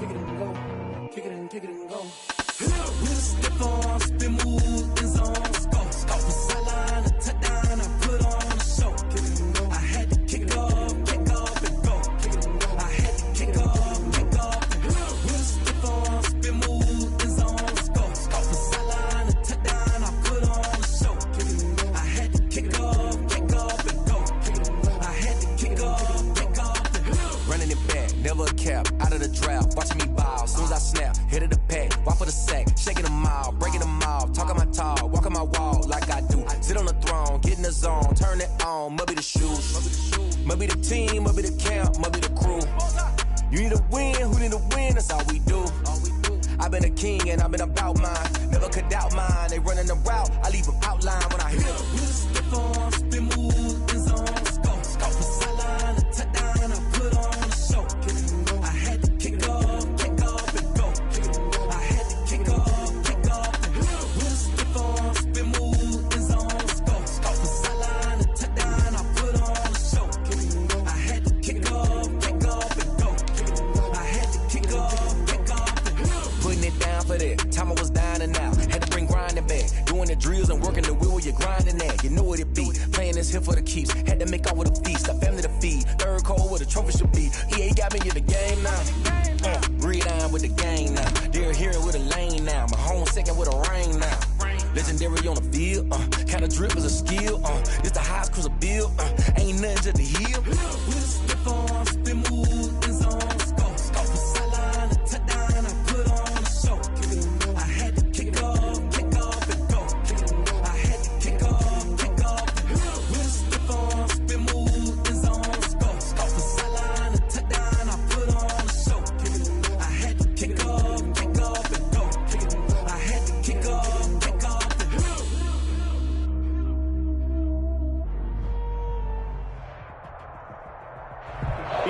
kick it and go, kick it and kick it and go. With a stiff arm, spin move, in zone, scope. From sideline to touchdown, I put on a show. Kick it and go. I had to kick off and go. Kick it and go. I had to kick off and go. With a stiff arm, spin move, in zone, scope. From sideline to touchdown, I put on a show. Kick it and go. I had to kick off and go. Kick it and go. I had to kick off and go. Running it back, never a cap, out of the draft. Watching me ball, soon as I snap, hit of the pack, walk for the sack, shaking them all, breaking them off, talking my talk, walking my wall like I do. Sit on the throne, get in the zone, turn it on, must be the shoes, must be the team, must be the camp, must be the crew. You need a win, who need a win, that's all we do. I've been a king and I've been about mine, never could doubt mine. They running the route, I leave them outline when I hit them. With a stiff arm, spin move, in zone, scope. From sideline to touchdown, I put on a show. Kick it and go. I had to kick off and go. Kick it and go. I had to kick off and go. With a stiff arm, spin move, in zone, scope. From sideline to touchdown, I put on a show. Kick it and go. I had to kick off and go. Kick it and go. I had to kick off and go. Putting it down for that, time I was down and out. Had to bring grinding back, doing the drills and working the wheel where you're grinding at. You know what it be, playing this here for the keeps. Had to make out with a feast, a family to feed. Third cold where the trophy should be. EA got me in the game now. Read on with the game now. They're here with a lane now. My home second with a rain now. Legendary on the field, kind of drip is a skill. It's the highest cruiser bill, ain't nothing just to heal. With a stiff arm, spin move, in zone, scope. From sideline to touchdown, I put on a show. Kick it and go. I had to kick off and go. Kick it and go. I had to kick off and go. With a stiff arm, spin move, in zone, scope. From sideline to touchdown, I put on a show. Kick it and go. I had to kick off and go. Kick it and go. I had to kick off and go.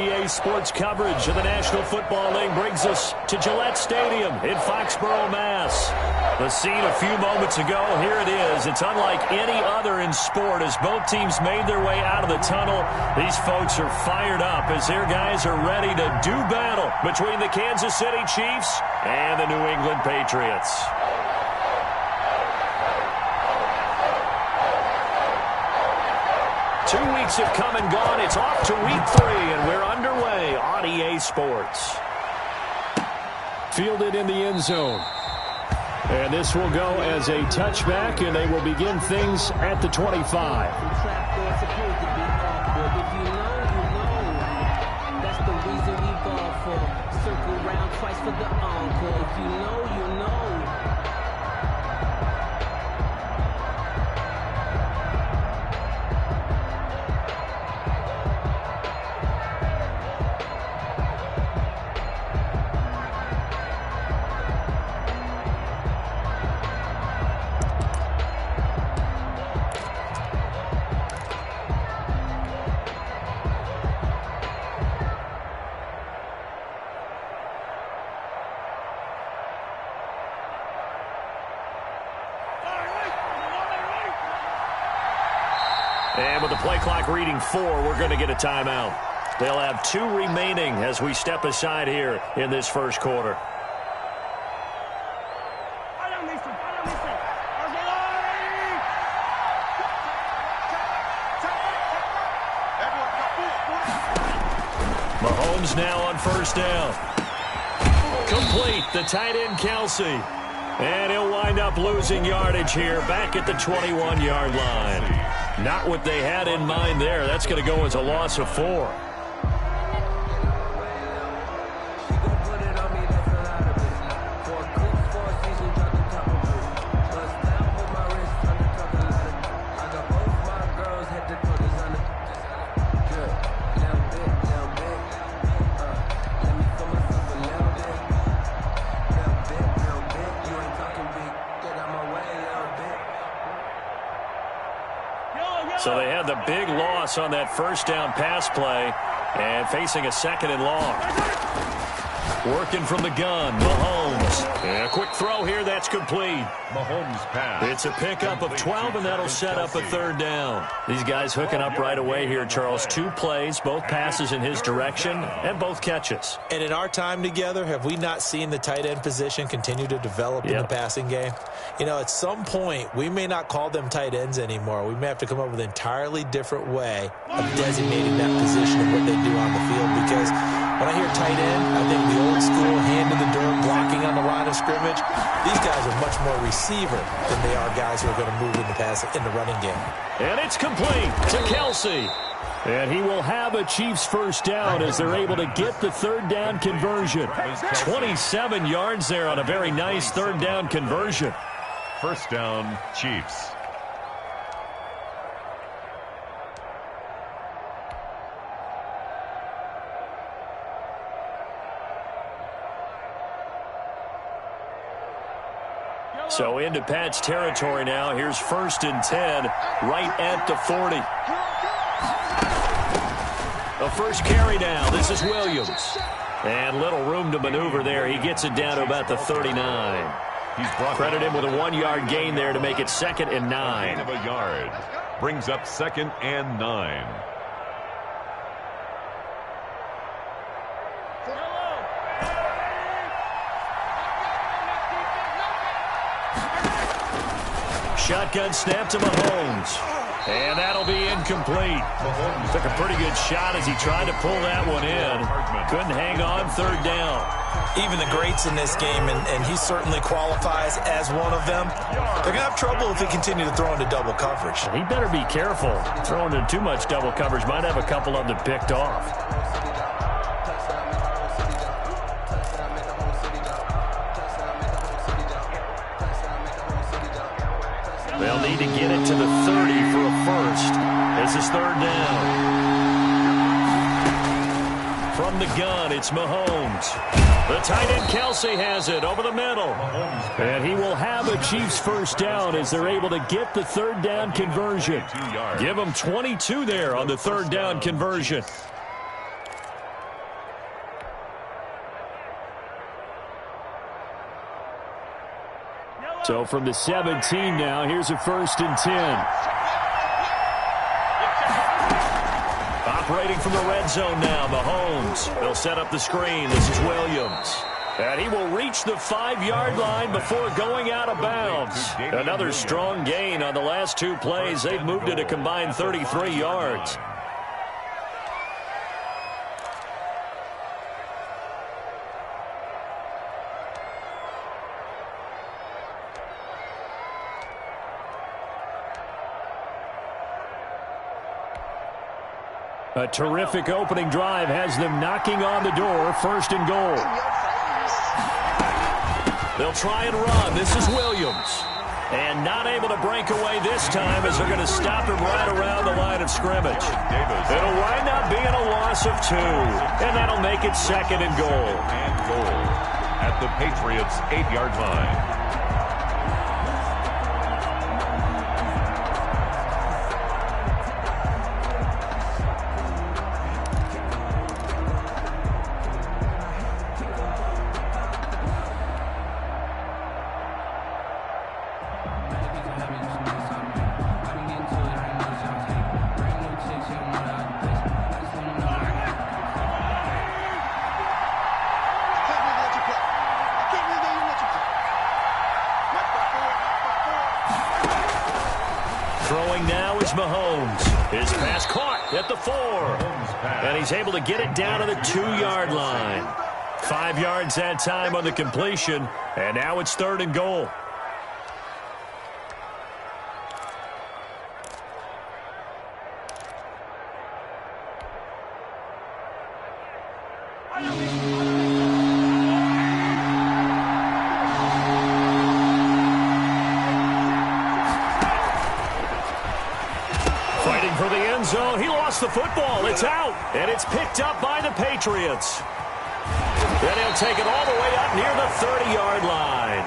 EA Sports coverage of the National Football League brings us to Gillette Stadium in Foxborough, Mass. The scene a few moments ago, here it is. It's unlike any other in sport as both teams made their way out of the tunnel. These folks are fired up as their guys are ready to do battle between the Kansas City Chiefs and the New England Patriots. Two weeks have come and gone. It's off to week 3, and we're underway on EA Sports. Fielded in the end zone. And this will go as a touchback, and they will begin things at the 25. That's the reason we ball for. Circle round twice for the encore. If you know, you know. And with the play clock reading 4, we're going to get a timeout. They'll have 2 remaining as we step aside here in this first quarter. Mahomes now on first down. Complete, the tight end Kelsey. And he'll wind up losing yardage here back at the 21-yard line. Not what they had in mind there. That's going to go as a loss of 4. So they had the big loss on that first down pass play and facing a 2nd and long. Working from the gun, Mahomes. Mahomes. And a quick throw here, that's complete. Mahomes pass. It's a pickup of 12, and that'll set up a third down. These guys hooking up right away here, Charles. 2 plays, both passes in his direction, and both catches. And in our time together, have we not seen the tight end position continue to develop in the passing game? You know, at some point, we may not call them tight ends anymore. We may have to come up with an entirely different way of designating that position and what they do on the field. Because when I hear tight end, I think the old school hand in the dirt, blocking on the line of scrimmage. These guys are much more receiver than they are guys who are going to move in the running game. And it's complete to Kelsey. And he will have a Chiefs first down as they're able to get the third down conversion. 27 yards there on a very nice third down conversion. First down, Chiefs. So into Pat's territory now. Here's 1st and 10 right at the 40. A first carry now. This is Williams. And little room to maneuver there. He gets it down to about the 39. He's brought Credit him with a 1-yard gain there to make it 2nd and 9. of a yard. Brings up 2nd and 9. Shotgun snap to Mahomes. And that'll be incomplete. Took a pretty good shot as he tried to pull that one in. Couldn't hang on, third down. Even the greats in this game, and he certainly qualifies as one of them, they're going to have trouble if they continue to throw into double coverage. He better be careful. Throwing into too much double coverage might have a couple of them picked off. They'll need to get it to the 30 for a first. This is third down. From the gun, it's Mahomes. The tight end Kelsey has it over the middle. And he will have a Chiefs first down as they're able to get the third down conversion. Give them 22 there on the third down conversion. So from the 17 now, here's a 1st and 10. Operating from the red zone now, Mahomes. They'll set up the screen. This is Williams. And he will reach the 5-yard line before going out of bounds. Another strong gain on the last 2 plays. They've moved it a combined 33 yards. A terrific opening drive has them knocking on the door. 1st and goal. They'll try and run. This is Williams. And not able to break away this time as they're going to stop him right around the line of scrimmage. It'll wind up being a loss of 2. And that'll make it 2nd and goal. And goal at the Patriots' 8-yard line. Throwing now is Mahomes. His pass caught at the 4. And he's able to get it down to the 2-yard line. 5 yards that time on the completion. And now it's 3rd and goal. Fighting for the end zone. He lost the football. It's out. And it's picked up by the Patriots. Then he'll take it all the way up near the 30-yard line.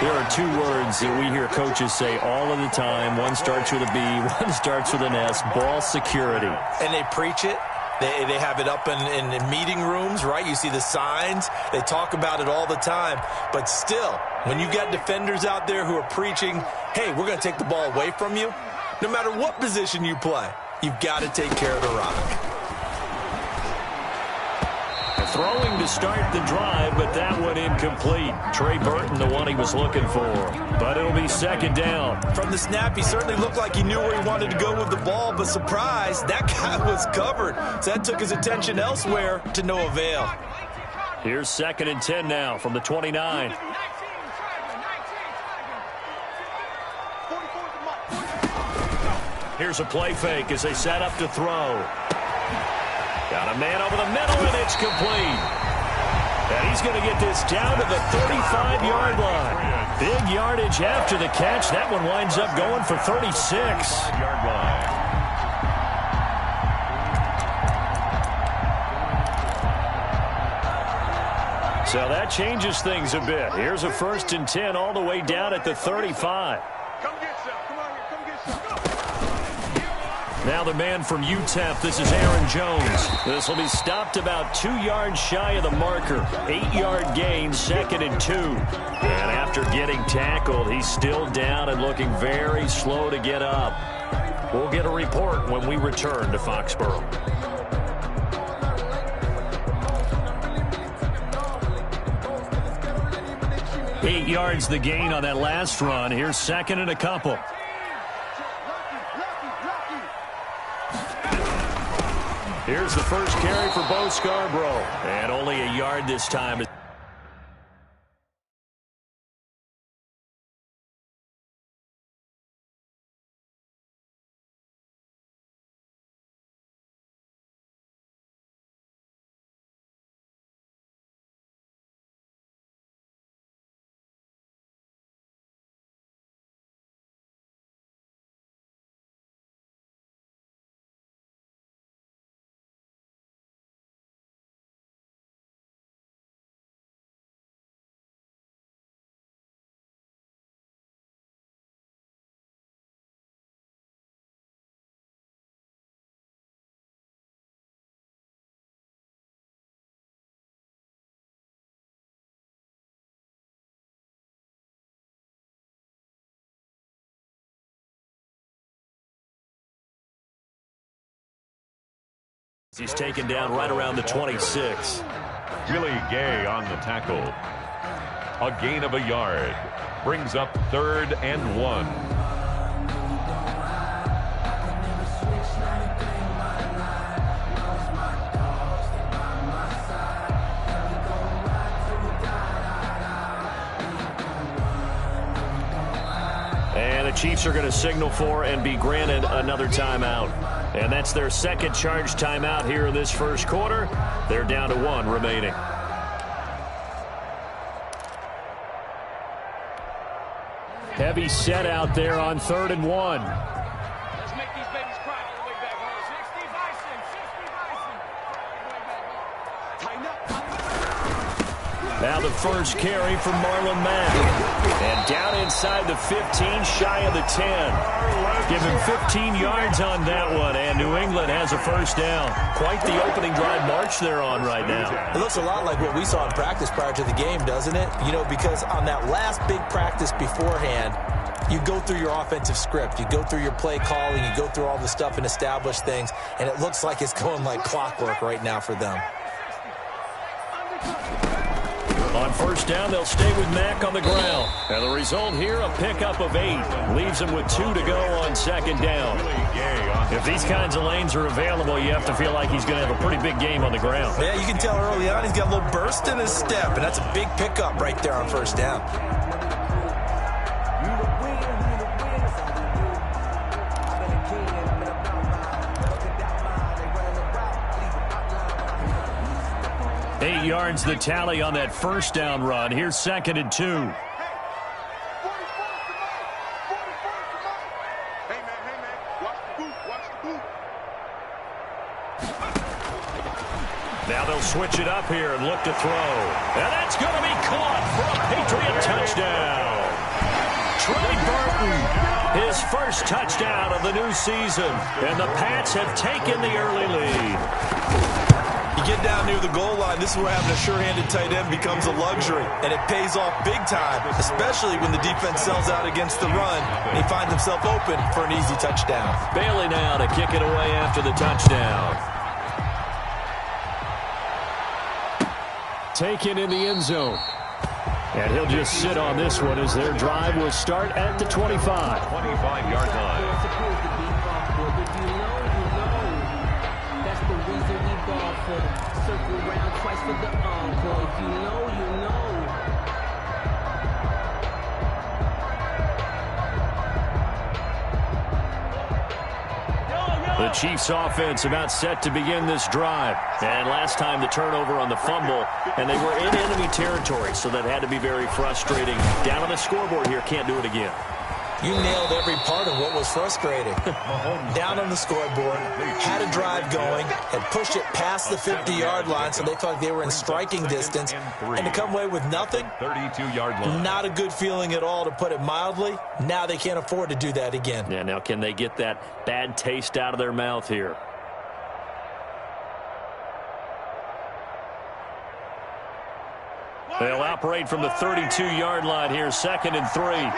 There are 2 words that we hear coaches say all of the time. One starts with a B, one starts with an S. Ball security. And they preach it, They have it up in meeting rooms, right? You see the signs. They talk about it all the time. But still, when you got defenders out there who are preaching, hey, we're going to take the ball away from you, no matter what position you play, you've got to take care of the rock. Throwing to start the drive, but that one incomplete. Trey Burton, the one he was looking for. But it'll be second down. From the snap, he certainly looked like he knew where he wanted to go with the ball, but surprise, that guy was covered. So that took his attention elsewhere to no avail. Here's 2nd and 10 now from the 29. Here's a play fake as they set up to throw. Got a man over the middle, and it's complete. And he's going to get this down to the 35-yard line. Big yardage after the catch. That one winds up going for 36. 35-yard line. So that changes things a bit. Here's a 1st and 10 all the way down at the 35. Now the man from UTEP, this is Aaron Jones. This will be stopped about 2 yards shy of the marker. 8-yard gain, 2nd and 2. And after getting tackled, he's still down and looking very slow to get up. We'll get a report when we return to Foxborough. Eight yards the gain on that last run. Here's 2nd and a couple. Here's the first carry for Bo Scarborough. And only a yard this time. He's taken down right around the 26. Willie Gay on the tackle. A gain of a yard. Brings up 3rd and 1. And the Chiefs are going to signal for and be granted another timeout. And that's their 2nd charge timeout here in this first quarter. They're down to 1 remaining. Heavy set out there on 3rd and 1. Let's make these babies cry all the way back home. 60 Bison. Tighten up. Now the first carry from Marlon Mack. And down inside the 15, shy of the 10. Give him 15 yards on that one, and New England has a first down. Quite the opening drive march they're on right now. It looks a lot like what we saw in practice prior to the game, doesn't it? You know, because on that last big practice beforehand, you go through your offensive script. You go through your play calling. You go through all the stuff and establish things, and it looks like it's going like clockwork right now for them. On first down, they'll stay with Mack on the ground. And the result here, a pickup of 8. Leaves him with 2 to go on 2nd down. If these kinds of lanes are available, you have to feel like he's going to have a pretty big game on the ground. Yeah, you can tell early on he's got a little burst in his step, and that's a big pickup right there on first down. Yards the tally on that first down run. Here's 2nd and 2. Hey, man. Watch the boot. Now they'll switch it up here and look to throw. And that's going to be caught for a Patriot touchdown. Trey Burton, his first touchdown of the new season. And the Pats have taken the early lead. You get down near the goal line, this is where having a sure-handed tight end becomes a luxury, and it pays off big time, especially when the defense sells out against the run, and he finds himself open for an easy touchdown. Bailey now to kick it away after the touchdown. Taken in the end zone. And he'll just sit on this one as their drive will start at the 25. 25-yard line. Circle around twice for the encore. If you know, you know. The Chiefs offense about set to begin this drive. And last time the turnover on the fumble, and they were in enemy territory, so that had to be very frustrating. Down on the scoreboard here, can't do it again. You nailed every part of what was frustrating. Down on the scoreboard, had a drive going, had pushed it past the 50-yard line, so they felt like they were in striking distance. And to come away with nothing, 32-yard line. Not a good feeling at all, to put it mildly. Now they can't afford to do that again. Yeah, now can they get that bad taste out of their mouth here? They'll operate from the 32-yard line here, 2nd and 3.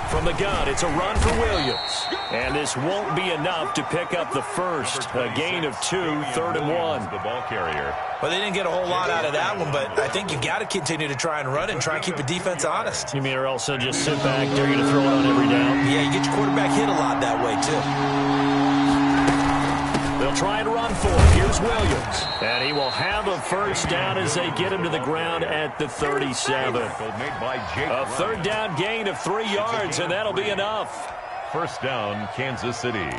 From the gun, it's a run for Williams. And this won't be enough to pick up the first. A gain of 2, 3rd and 1. The ball carrier. Well, they didn't get a whole lot out of that one, but I think you got to continue to try and run and try and keep the defense honest. You mean or else they'll just sit back, they're going to throw it on every down? Yeah, you get your quarterback hit a lot that way, too. They'll try and run for it. Here's Williams. And he will have a first down as they get him to the ground at the 37. A third down gain of 3 yards, and that'll be enough. First down, Kansas City.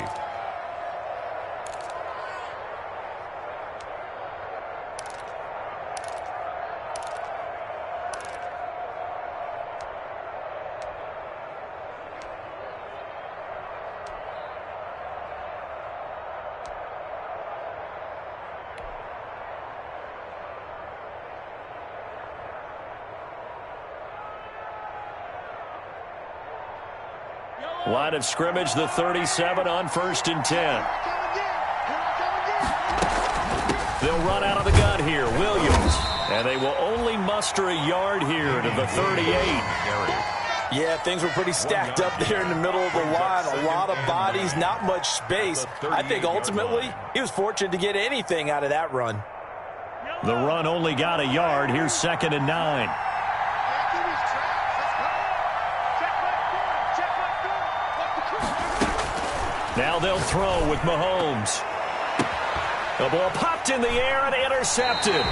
Line of scrimmage, the 37 on 1st and 10. They'll run out of the gun here. Williams. And they will only muster a yard here to the 38. Yeah, things were pretty stacked up there in the middle of the line. A lot of bodies, not much space. I think ultimately he was fortunate to get anything out of that run. The run only got a yard. Here's 2nd and 9. Now they'll throw with Mahomes. The ball popped in the air and intercepted.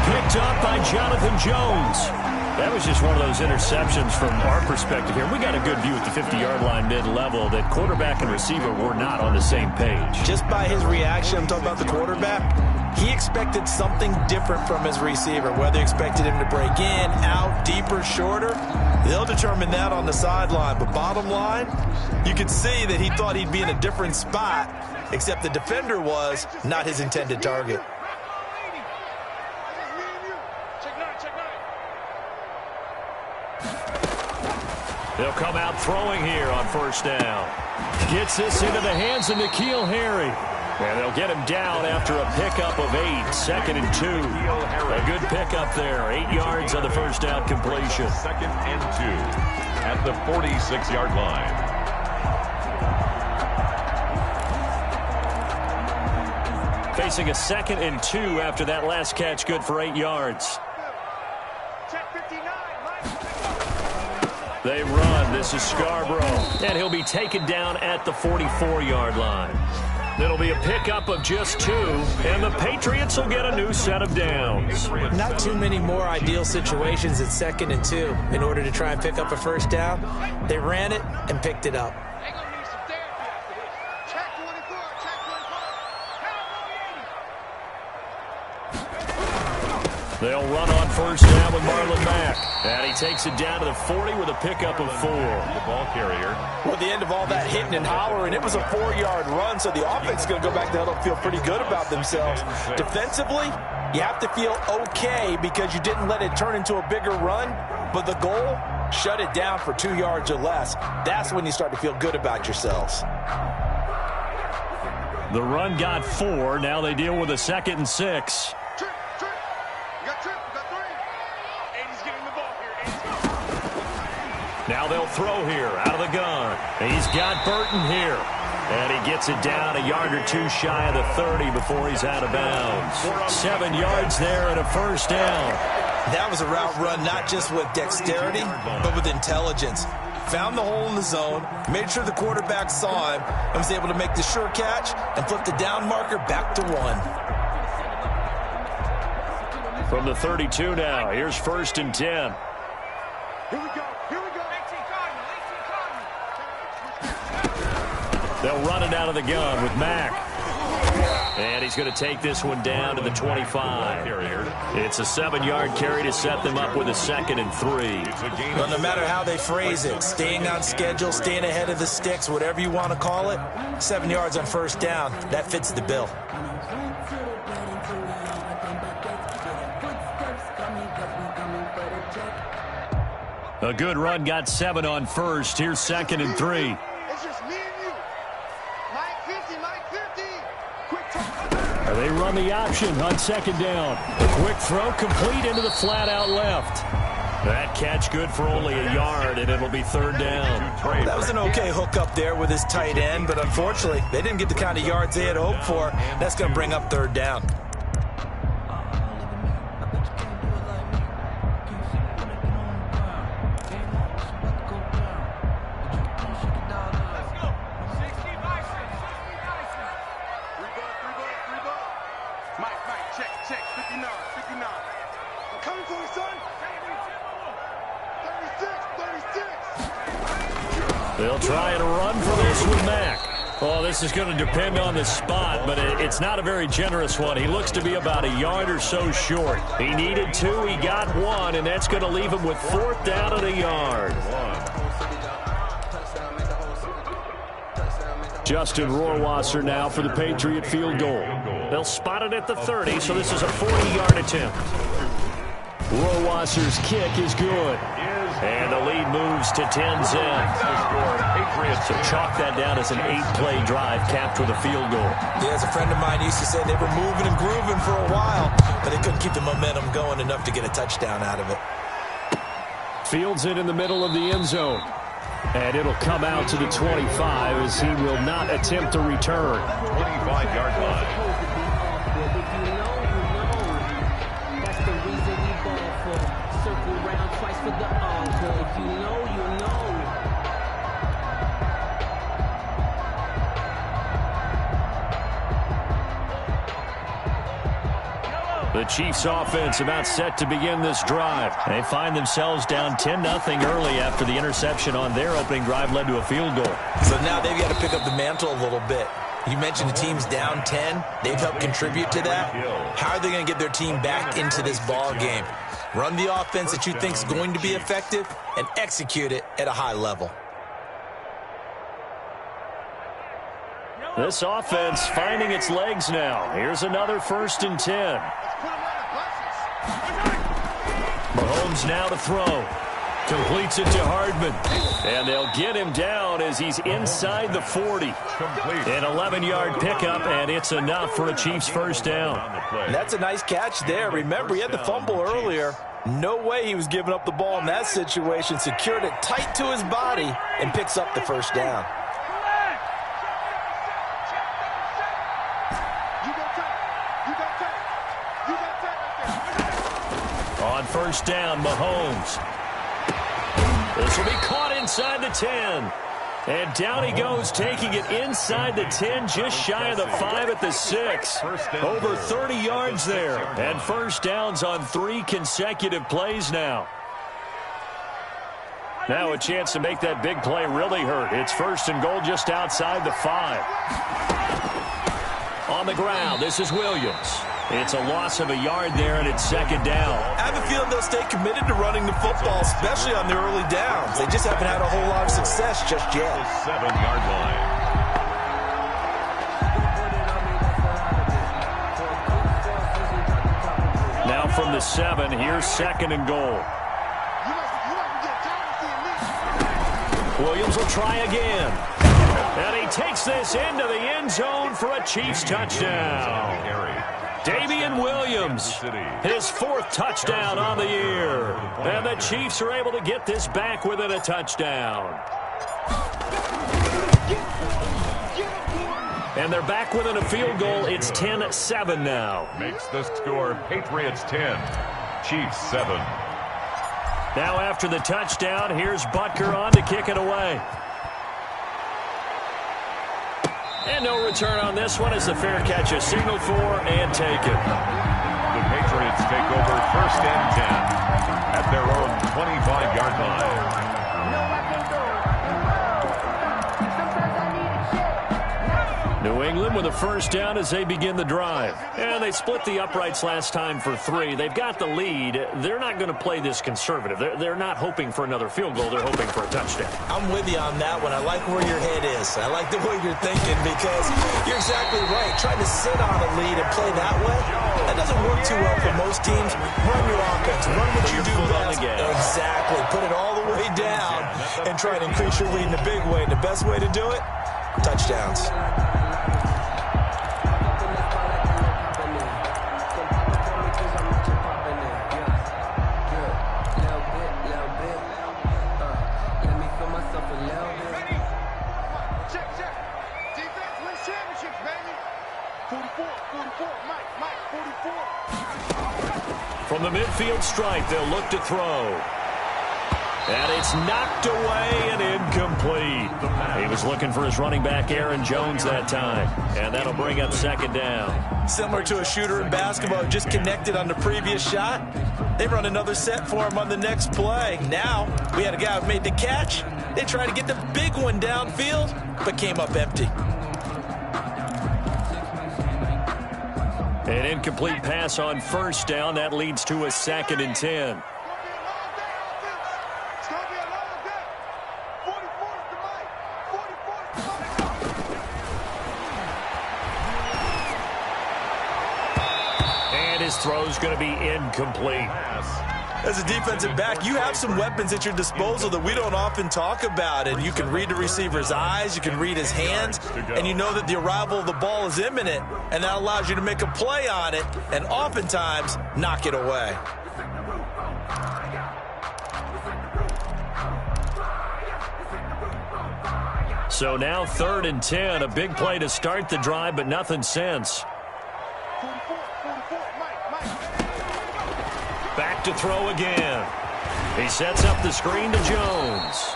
Picked up by Jonathan Jones. That was just one of those interceptions from our perspective here. We got a good view at the 50-yard line mid-level that quarterback and receiver were not on the same page. Just by his reaction, I'm talking about the quarterback, he expected something different from his receiver, whether he expected him to break in, out, deeper, shorter. They'll determine that on the sideline. But bottom line, you could see that he thought he'd be in a different spot, except the defender was not his intended target. They'll come out throwing here on 1st down. Gets this into the hands of N'Keal Harry. And they'll get him down after a pickup of 8, 2nd and 2. A good pickup there, 8 yards on the first down completion. 2nd and 2 at the 46-yard line. Facing a 2nd and 2 after that last catch, good for 8 yards. They run. This is Scarborough. And he'll be taken down at the 44-yard line. It'll be a pickup of just 2, and the Patriots will get a new set of downs. Not too many more ideal situations at 2nd and 2 in order to try and pick up a first down. They ran it and picked it up. They'll run on 1st down with Marlon Mack. And he takes it down to the 40 with a pickup of 4. The ball carrier. Well, at the end of all that hitting and hollering, it was a 4-yard run, so the offense is going to go back to the huddle and feel pretty good about themselves. Defensively, You have to feel okay because you didn't let it turn into a bigger run, but the goal, shut it down for 2 yards or less. That's when you start to feel good about yourselves. The run got 4. Now they deal with a 2nd and 6. Trip. You got 3. Aiden's getting the ball here. Now they'll throw here out of the gun. He's got Burton here. And he gets it down a yard or 2 shy of the 30 before he's out of bounds. 7 yards there and a first down. That was a route run not just with dexterity, but with intelligence. Found the hole in the zone, made sure the quarterback saw him, and was able to make the sure catch and flip the down marker back to 1. From the 32 now, here's 1st and 10. Here we go. They'll run it out of the gun with Mack. And he's going to take this one down to the 25. It's a 7-yard carry to set them up with a 2nd and 3. Well, no matter how they phrase it, staying on schedule, staying ahead of the sticks, whatever you want to call it, 7 yards on first down, that fits the bill. A good run got 7 on first. Here's 2nd and 3. It's just me and you. Mike 50. They run the option on 2nd down. A quick throw complete into the flat out left. That catch good for only a yard, and it'll be 3rd down. That was an okay hook up there with his tight end, but unfortunately, they didn't get the kind of yards they had hoped for. That's going to bring up 3rd down. Check, 59. I'm coming for you, son. 36. They'll try and run for this with Mack. Oh, this is going to depend on the spot, but it's not a very generous one. He looks to be about a yard or so short. He needed 2, he got 1, and that's going to leave him with 4th down and a yard. Justin Rohrwasser now for the Patriot field goal. They'll spot it at the 30, so this is a 40-yard attempt. Rohrwasser's kick is good. And the lead moves to 10-10. So chalk that down as an 8-play drive capped with a field goal. Yeah, as a friend of mine used to say, they were moving and grooving for a while, but they couldn't keep the momentum going enough to get a touchdown out of it. Fields it in the middle of the end zone. And it'll come out to the 25 as he will not attempt to return. 25-yard line. That's the reason we ball for. Circle round twice for the encore. If you know, you know. The Chiefs offense about set to begin this drive. They find themselves down 10-0 early after the interception on their opening drive led to a field goal. So now they've got to pick up the mantle a little bit. You mentioned the team's down 10. They've helped contribute to that. How are they going to get their team back into this ball game? Run the offense that you think is going to be effective and execute it at a high level. This offense finding its legs now. Here's another 1st and 10. Mahomes now to throw. Completes it to Hardman. And they'll get him down as he's inside the 40. An 11-yard pickup, and it's enough for a Chiefs first down. That's a nice catch there. Remember, he had the fumble earlier. No way he was giving up the ball in that situation. Secured it tight to his body and picks up the first down. On first down, Mahomes. This will be caught inside the 10. And down he goes, taking it inside the 10, just shy of the 5 at the 6. Over 30 yards there. And first downs on 3 consecutive plays now. Now a chance to make that big play really hurt. It's 1st and goal just outside the 5. On the ground, this is Williams. It's a loss of a yard there, and it's 2nd down. I have a feeling they'll stay committed to running the football, especially on their early downs. They just haven't had a whole lot of success just yet. The 7-yard line. from the 7. Here's 2nd and goal. Williams will try again. And he takes this into the end zone for a Chiefs touchdown. Damian Williams, his 4th touchdown on the year. And the Chiefs are able to get this back within a touchdown. And they're back within a field goal. It's 10-7 now. Makes the score Patriots 10, Chiefs 7. Now after the touchdown, here's Butker on to kick it away. And no return on this one as the fair catch is signaled for and taken. The Patriots take over 1st and 10 at their own 25-yard line. New England with a 1st down as they begin the drive. And they split the uprights last time for 3. They've got the lead. They're not going to play this conservative. They're not hoping for another field goal. They're hoping for a touchdown. I'm with you on that one. I like where your head is. I like the way you're thinking because you're exactly right. Trying to sit on a lead and play that way, that doesn't work too well for most teams. Run your offense. Run what you do best. Exactly. Put it all the way down and try to increase your lead in a big way. And the best way to do it, touchdowns. From the midfield stripe, they'll look to throw. And it's knocked away and incomplete. He was looking for his running back, Aaron Jones, that time. And that'll bring up 2nd down. Similar to a shooter in basketball, just connected on the previous shot. They run another set for him on the next play. Now, we had a guy who made the catch. They tried to get the big one downfield, but came up empty. An incomplete pass on 1st down. That leads to a 2nd and 10. And his throw's going to be incomplete. As a defensive back, you have some weapons at your disposal that we don't often talk about. And you can read the receiver's eyes, you can read his hands, and you know that the arrival of the ball is imminent, and that allows you to make a play on it and oftentimes knock it away. So now 3rd and 10, a big play to start the drive, but nothing since. Back to throw again. He sets up the screen to Jones.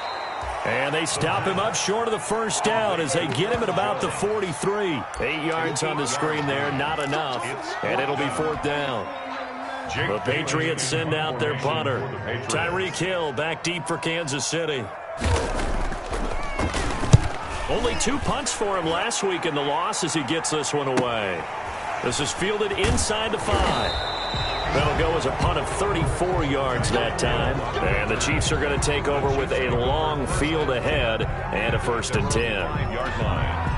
And they stop him up short of the 1st down as they get him at about the 43. 8 yards on the screen there, not enough. And it'll be 4th down. The Patriots send out their punter. Tyreek Hill back deep for Kansas City. Only 2 punts for him last week in the loss as he gets this one away. This is fielded inside the 5. That'll go as a punt of 34 yards that time. And the Chiefs are going to take over with a long field ahead and a 1st and 10. Yard line.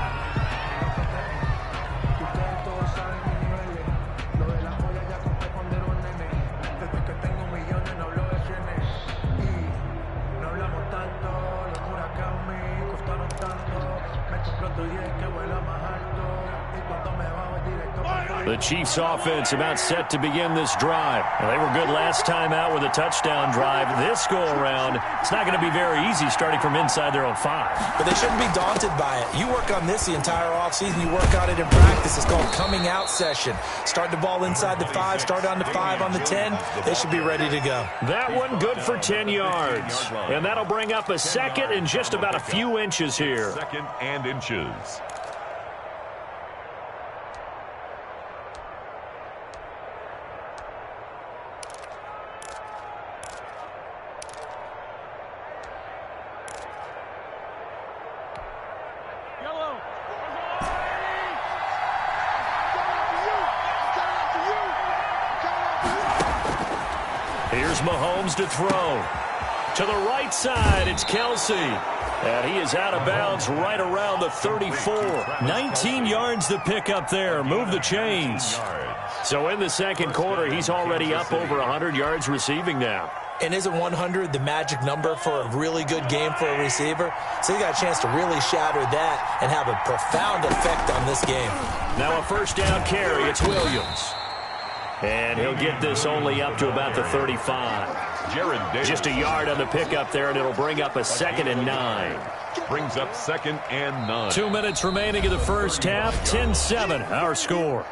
The Chiefs offense about set to begin this drive. Well, they were good last time out with a touchdown drive. This go-around, it's not going to be very easy starting from inside their own 5. But they shouldn't be daunted by it. You work on this the entire offseason. You work on it in practice. It's called coming out session. Start the ball inside the 5, start on the 5, on the 10. They should be ready to go. That one good for 10 yards. And that'll bring up a 2nd and just about a few inches here. 2nd and inches. Here's Mahomes to throw. To the right side, it's Kelsey. And he is out of bounds right around the 34. 19 yards to pick up there. Move the chains. So in the second quarter, he's already up over 100 yards receiving now. And isn't 100 the magic number for a really good game for a receiver? So he got a chance to really shatter that and have a profound effect on this game. Now a first down carry. It's Williams. And he'll get this only up to about the 35. Jared Davis. Just a yard on the pickup there, and it'll bring up a 2nd and 9. Brings up 2nd and 9. 2 minutes remaining in the first half. 10-7, our score.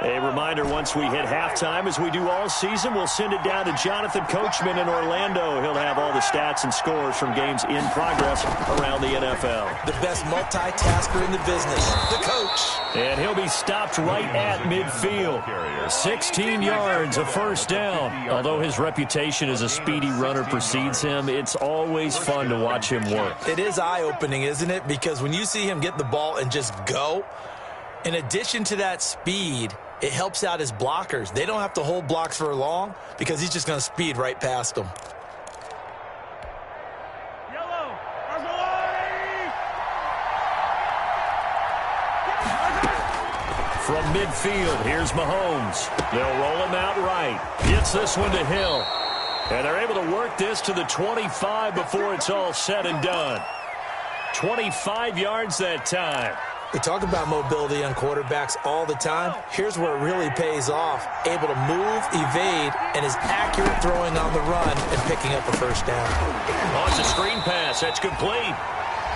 A reminder, once we hit halftime, as we do all season, we'll send it down to Jonathan Coachman in Orlando. He'll have all the stats and scores from games in progress around the NFL. The best multitasker in the business, the coach. And he'll be stopped right at midfield. 16 yards, a first down. Although his reputation as a speedy runner precedes him, it's always fun to watch him work. It is eye-opening, isn't it? Because when you see him get the ball and just go, in addition to that speed, it helps out his blockers. They don't have to hold blocks for long because he's just going to speed right past them. From midfield, here's Mahomes. They'll roll him out right. Gets this one to Hill. And they're able to work this to the 25 before it's all said and done. 25 yards that time. We talk about mobility on quarterbacks all the time. Here's where it really pays off. Able to move, evade, and is accurate throwing on the run and picking up a first down. Oh, it's a screen pass. That's complete.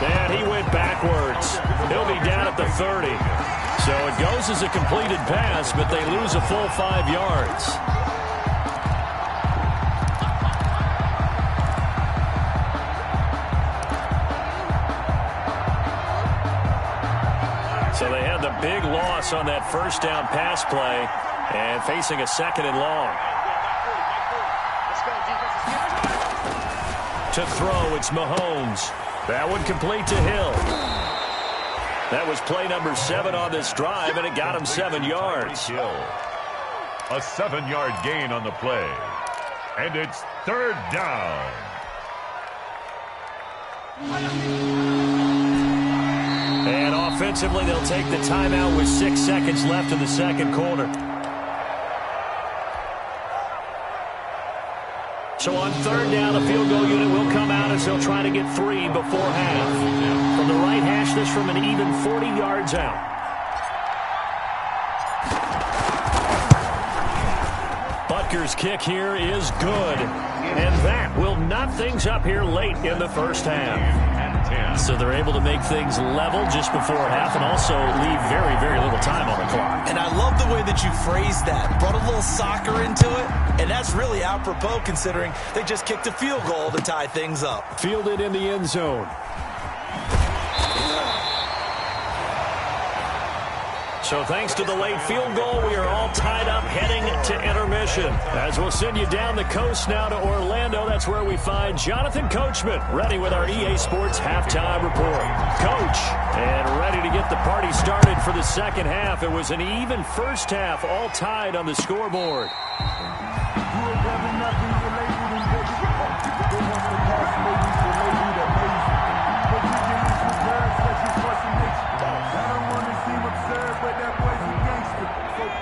And he went backwards. He'll be down at the 30. So it goes as a completed pass, but they lose a full 5 yards. So they had the big loss on that first down pass play and facing a 2nd and long. To throw, it's Mahomes. That one complete to Hill. That was play number 7 on this drive, and it got him 7 yards. Hill. A 7-yard gain on the play. And it's 3rd down. And offensively, they'll take the timeout with 6 seconds left in the second quarter. So on 3rd down, a field goal unit will come out as they'll try to get 3 before half. From the right hash, this from an even 40 yards out. Butker's kick here is good. And that will knot things up here late in the first half. So they're able to make things level just before half and also leave very, very little time on the clock. And I love the way that you phrased that. Brought a little soccer into it, and that's really apropos considering they just kicked a field goal to tie things up. Fielded in the end zone. So thanks to the late field goal, we are all tied up heading to intermission. As we'll send you down the coast now to Orlando, that's where we find Jonathan Coachman, ready with our EA Sports halftime report. Coach, and ready to get the party started for the second half. It was an even first half, all tied on the scoreboard.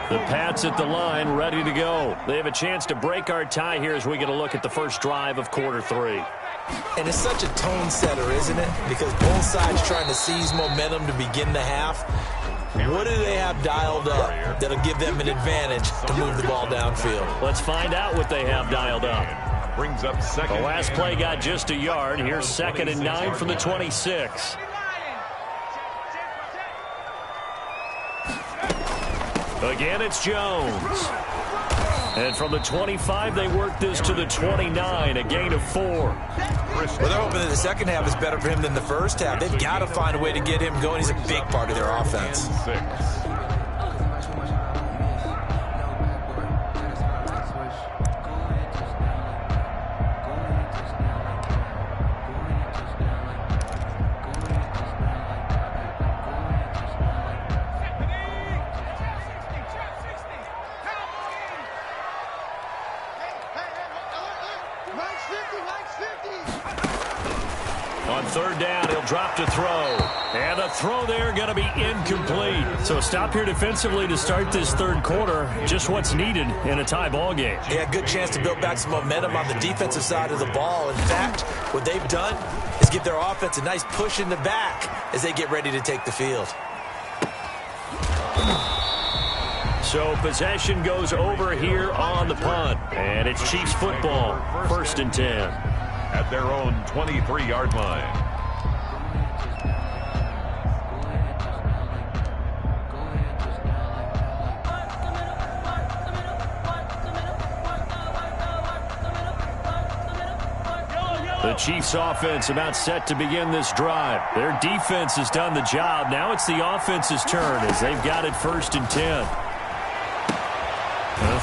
The Pats at the line, ready to go. They have a chance to break our tie here as we get a look at the first drive of quarter 3. And it's such a tone setter, isn't it? Because both sides trying to seize momentum to begin the half. What do they have dialed up that'll give them an advantage to move the ball downfield? Let's find out what they have dialed up. Brings up 2nd. The last play got just a yard. Here's 2nd and 9 from the 26. Again, it's Jones. And from the 25, they work this to the 29, a gain of 4. Well, they're hoping that the second half is better for him than the first half. They've got to find a way to get him going. He's a big part of their offense. third down, he'll drop to throw. And the throw there going to be incomplete. So stop here defensively to start this third quarter. Just what's needed in a tie ball game. Yeah, good chance to build back some momentum on the defensive side of the ball. In fact, what they've done is give their offense a nice push in the back as they get ready to take the field. So possession goes over here on the punt. And it's Chiefs football, 1st and 10. At their own 23-yard line. The Chiefs offense about set to begin this drive. Their defense has done the job. Now it's the offense's turn as they've got it 1st and 10.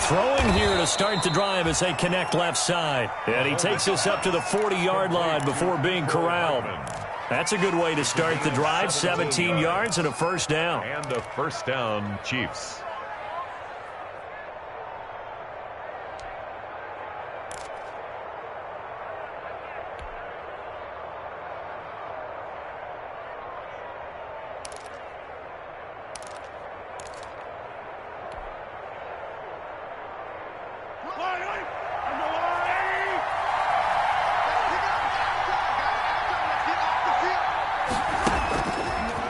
Throwing here to start the drive as they connect left side. And he takes us up to the 40-yard line before being corralled. That's a good way to start the drive. 17 yards and a first down. And a first down, Chiefs.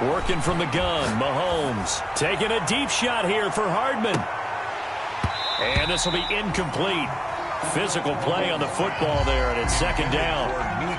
Working from the gun, Mahomes taking a deep shot here for Hardman. And this will be incomplete. Physical play on the football there, and it's 2nd down.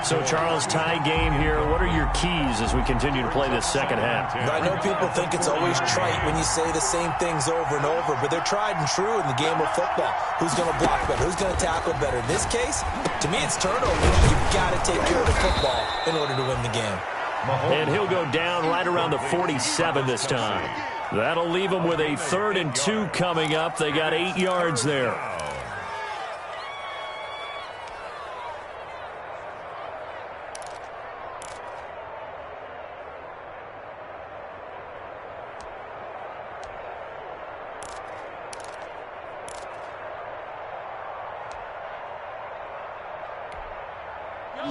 So, Charles, tie game here. What are your keys as we continue to play this second half? I know people think it's always trite when you say the same things over and over, but they're tried and true in the game of football. Who's going to block better? Who's going to tackle better? In this case, to me, it's turnovers. You've got to take care of the football in order to win the game. And he'll go down right around the 47 this time. That'll leave them with a 3rd and 2 coming up. They got 8 yards there.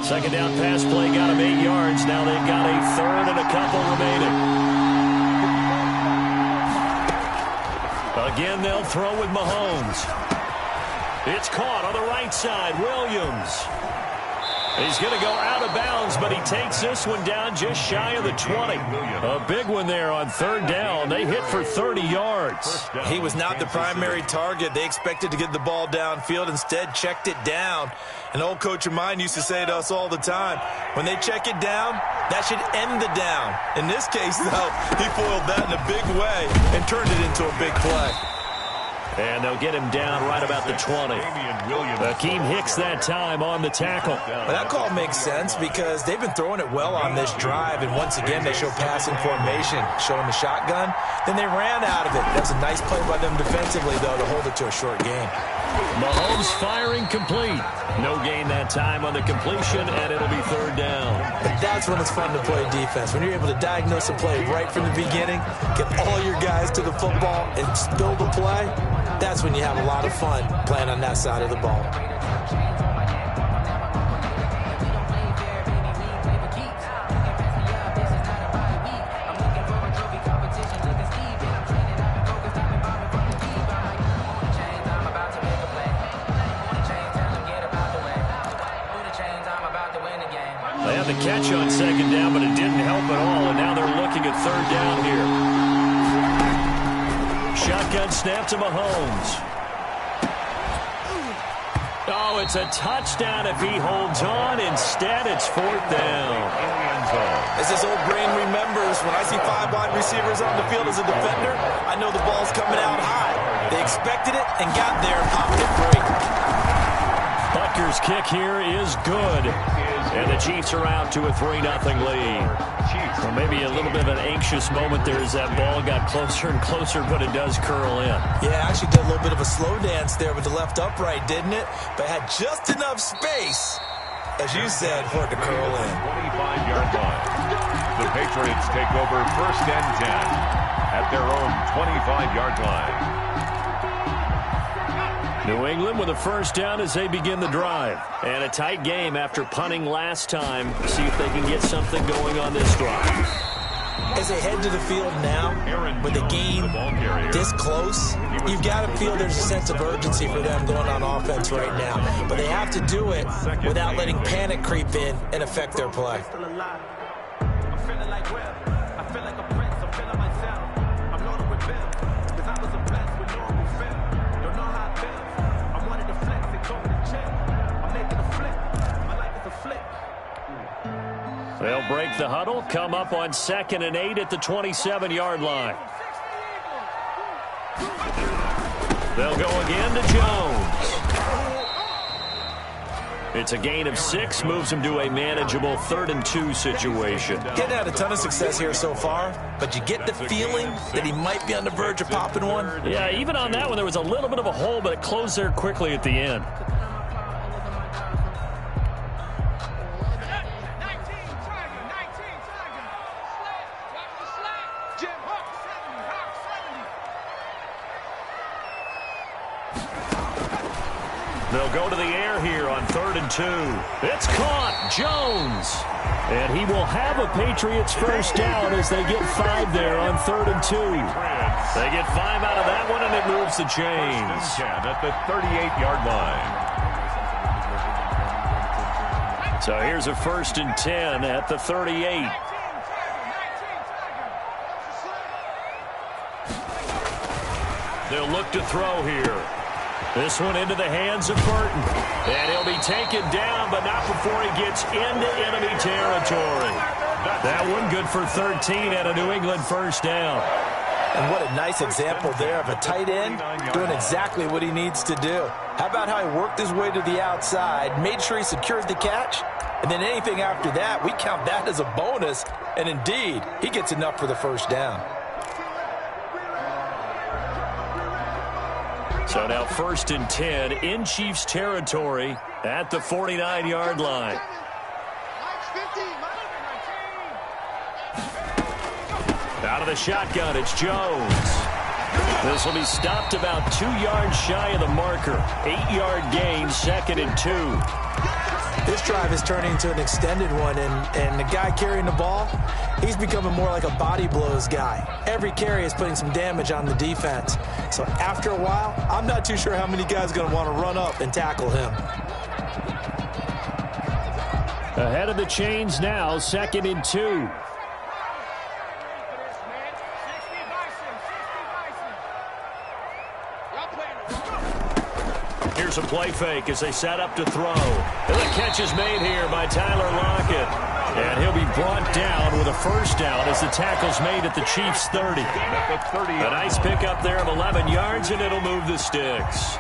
Second down pass play got him 8 yards. Now they've got a 3rd and a couple remaining. Again, they'll throw with Mahomes. It's caught on the right side. Williams. He's going to go out of bounds, but he takes this one down just shy of the 20. A big one there on 3rd down. They hit for 30 yards. He was not the primary target. They expected to get the ball downfield. Instead, checked it down. An old coach of mine used to say to us all the time, when they check it down, that should end the down. In this case, though, he foiled that in a big way and turned it into a big play. And they'll get him down right about the 20. Akeem Hicks that time on the tackle. Well, that call makes sense because they've been throwing it well on this drive, and once again they show passing formation, showing the shotgun. Then they ran out of it. That was a nice play by them defensively, though, to hold it to a short game. Mahomes firing complete. No gain that time on the completion, and it'll be 3rd down. But that's when it's fun to play defense. When you're able to diagnose a play right from the beginning, get all your guys to the football, and build a play, that's when you have a lot of fun playing on that side of the ball. They had the catch on 2nd down, but it didn't help at all, and now they're looking at 3rd down here. Shotgun snap to Mahomes. Oh, it's a touchdown if he holds on. Instead, it's 4th down. As this old brain remembers, when I see 5 wide receivers on the field as a defender, I know the ball's coming out high. They expected it and got there and popped it free. Butker's kick here is good. And the Chiefs are out to a 3-0 lead. Well, maybe a little bit of an anxious moment there as that ball got closer and closer, but it does curl in. Yeah, actually did a little bit of a slow dance there with the left upright, didn't it? But had just enough space, as you said, for it to curl in. 25-yard line. The Patriots take over 1st and 10 at their own 25-yard line. New England with a first down as they begin the drive. And a tight game after punting last time. See if they can get something going on this drive. As they head to the field now, with the game this close, you've got to feel there's a sense of urgency for them going on offense right now. But they have to do it without letting panic creep in and affect their play. They'll break the huddle, come up on 2nd and 8 at the 27-yard line. They'll go again to Jones. It's a gain of 6, moves him to a manageable 3rd and 2 situation. Getting had a ton of success here so far, but you get the feeling that he might be on the verge of popping one. Yeah, even on that one, there was a little bit of a hole, but it closed there quickly at the end. They'll go to the air here on 3rd and 2. It's caught. Jones. And he will have a Patriots first down as they get 5 there on 3rd and 2. They get 5 out of that one, and it moves the chains. At the 38-yard line. So here's a 1st and 10 at the 38. They'll look to throw here. This one into the hands of Burton. And he'll be taken down, but not before he gets into enemy territory. That one good for 13 at a New England first down. And what a nice example there of a tight end doing exactly what he needs to do. How about how he worked his way to the outside, made sure he secured the catch, and then anything after that, we count that as a bonus. And indeed, he gets enough for the first down. So now 1st and 10 in Chiefs territory at the 49-yard line. Out of the shotgun, it's Jones. This will be stopped about 2 yards shy of the marker. 8-yard gain, 2nd and 2. This drive is turning into an extended one, and the guy carrying the ball, he's becoming more like a body blows guy. Every carry is putting some damage on the defense. So after a while, I'm not too sure how many guys are going to want to run up and tackle him. Ahead of the chains now, 2nd and 2. Here's a play fake as they set up to throw. And the catch is made here by Tyler Lockett. And he'll be brought down with a first down as the tackle's made at the Chiefs' 30. A nice pickup there of 11 yards, and it'll move the sticks.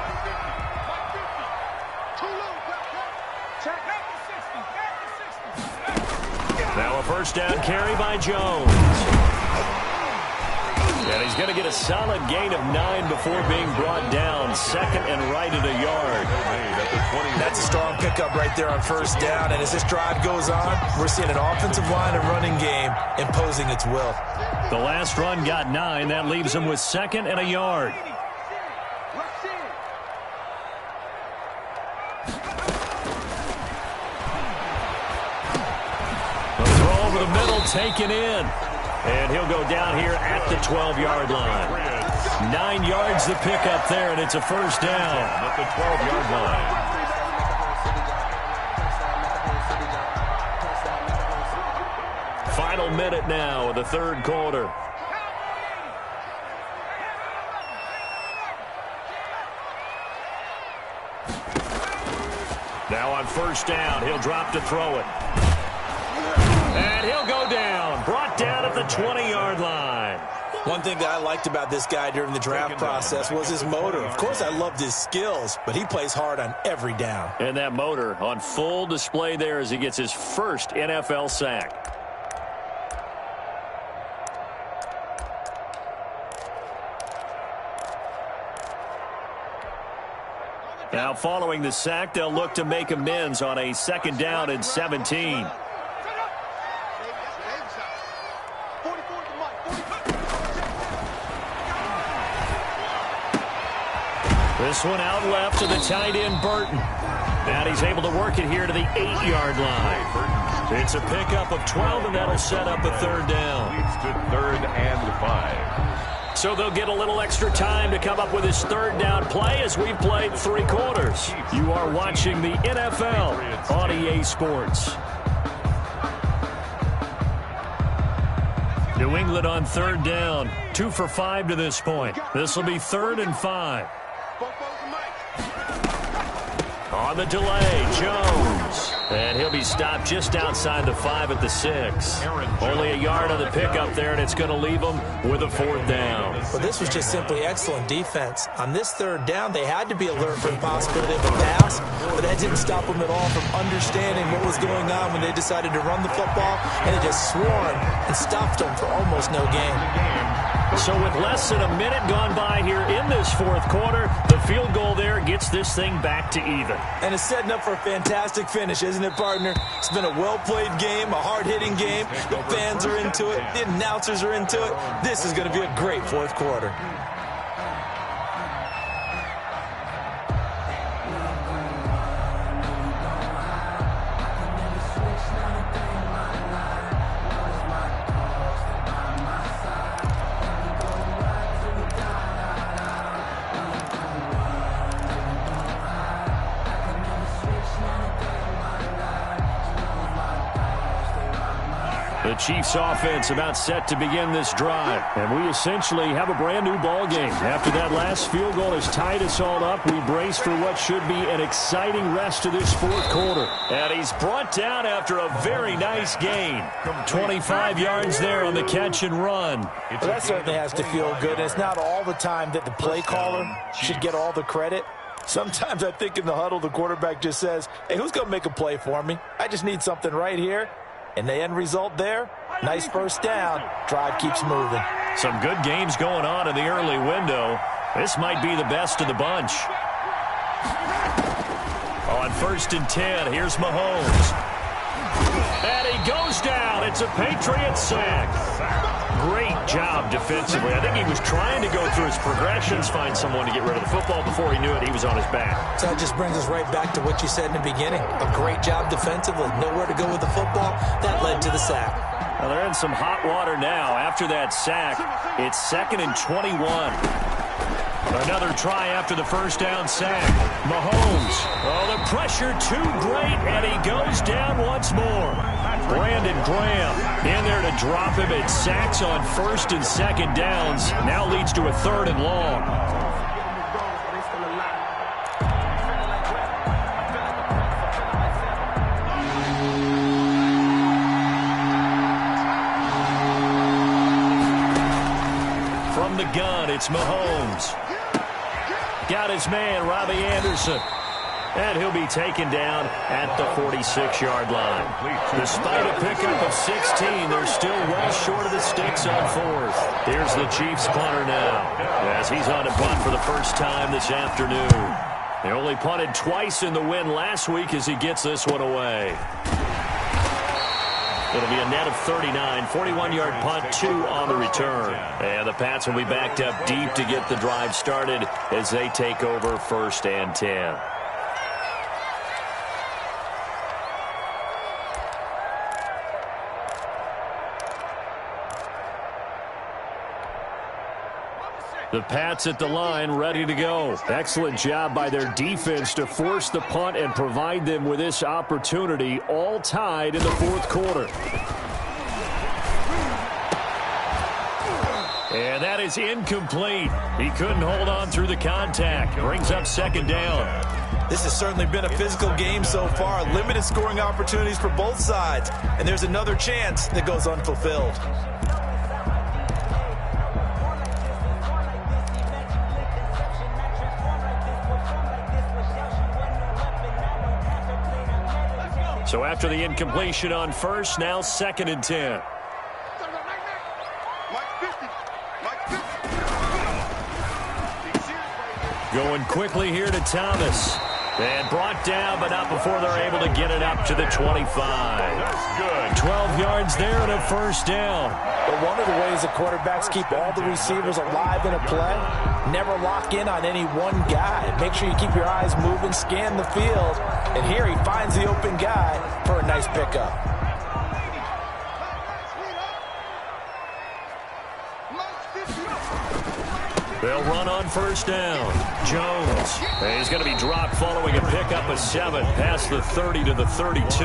Now a first down carry by Jones. And he's going to get a solid gain of 9 before being brought down. 2nd and right at a yard. That's a strong pickup right there on first down. And as this drive goes on, we're seeing an offensive line and running game imposing its will. The last run got 9. That leaves him with 2nd and a yard. The throw over the middle taken in. And he'll go down here at the 12-yard line. 9 yards the pickup there, and it's a first down. At the 12-yard line. Final minute now of the 3rd quarter. Now on first down, he'll drop to throw it. And he'll go down. Brought down at the 20-yard line. One thing that I liked about this guy during the draft process was his motor. Of course, I loved his skills, but he plays hard on every down. And that motor on full display there as he gets his first NFL sack. Now following the sack, they'll look to make amends on a 2nd down and 17. This one out left to the tight end, Burton. And he's able to work it here to the 8-yard line. It's a pickup of 12, and that'll set up a third down. Leads to 3rd and 5. So they'll get a little extra time to come up with his third down play as we've played 3 quarters. You are watching the NFL on EA Sports. New England on 3rd down. 2 for 5 to this point. This will be 3rd and 5. On the delay, Jones. And he'll be stopped just outside the 5 at the 6. Only a yard on the pickup there, and it's going to leave him with a 4th down. Well, this was just simply excellent defense. On this 3rd down, they had to be alert for the possibility of a pass, but that didn't stop them at all from understanding what was going on when they decided to run the football, and it just swarmed and stopped them for almost no gain. So with less than a minute gone by here in this 4th quarter, the field goal there gets this thing back to even. And it's setting up for a fantastic finish, isn't it, partner? It's been a well-played game, a hard-hitting game. The fans are into it. The announcers are into it. This is going to be a great 4th quarter. The Chiefs offense about set to begin this drive. And we essentially have a brand new ball game. After that last field goal has tied us all up, we brace for what should be an exciting rest of this 4th quarter. And he's brought down after a very nice gain. 25 yards there on the catch and run. Well, that certainly has to feel good. It's not all the time that the play caller should get all the credit. Sometimes I think in the huddle, the quarterback just says, hey, who's going to make a play for me? I just need something right here. And the end result there, nice 1st down. Drive keeps moving. Some good games going on in the early window. This might be the best of the bunch. On 1st and 10, here's Mahomes. And he goes down. It's a Patriot sack. Great job defensively. I think he was trying to go through his progressions, find someone to get rid of the football. Before he knew it, he was on his back. So that just brings us right back to what you said in the beginning. A great job defensively. Nowhere to go with the football. That led to the sack. Well, they're in some hot water now. After that sack, it's 2nd and 21. Another try after the 1st down sack. Mahomes. Oh, the pressure too great, and he goes down once more. Brandon Graham in there to drop him. It sacks on 1st and 2nd downs. Now leads to a 3rd and long. From the gun, it's Mahomes. Got his man, Robbie Anderson. And he'll be taken down at the 46-yard line. Despite a pickup of 16, they're still well short of the sticks on 4th. Here's the Chiefs punter now, as he's on a punt for the first time this afternoon. They only punted twice in the win last week as he gets this one away. It'll be a net of 39, 41-yard punt, 2 on the return. And the Pats will be backed up deep to get the drive started as they take over 1st and 10. The Pats at the line, ready to go. Excellent job by their defense to force the punt and provide them with this opportunity, all tied in the 4th quarter. And that is incomplete. He couldn't hold on through the contact. Brings up 2nd down. This has certainly been a physical game so far. Limited scoring opportunities for both sides. And there's another chance that goes unfulfilled. So after the incompletion on 1st, now 2nd and 10. Going quickly here to Thomas. And brought down, but not before they're able to get it up to the 25. That's good. 12 yards there and a 1st down. But one of the ways the quarterbacks keep all the receivers alive in a play, never lock in on any one guy. Make sure you keep your eyes moving, scan the field, and here he finds the open guy for a nice pickup. They'll run on first down. Jones. He's going to be dropped following a pickup of 7 past the 30 to the 32.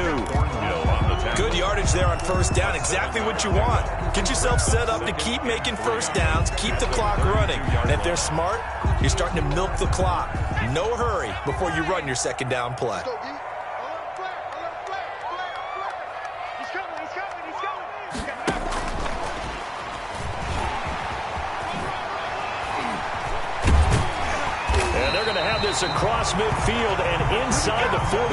Good yardage there on first down. Exactly what you want. Get yourself set up to keep making first downs, keep the clock running. And if they're smart, you're starting to milk the clock. No hurry before you run your second down play. This across midfield and inside the 45.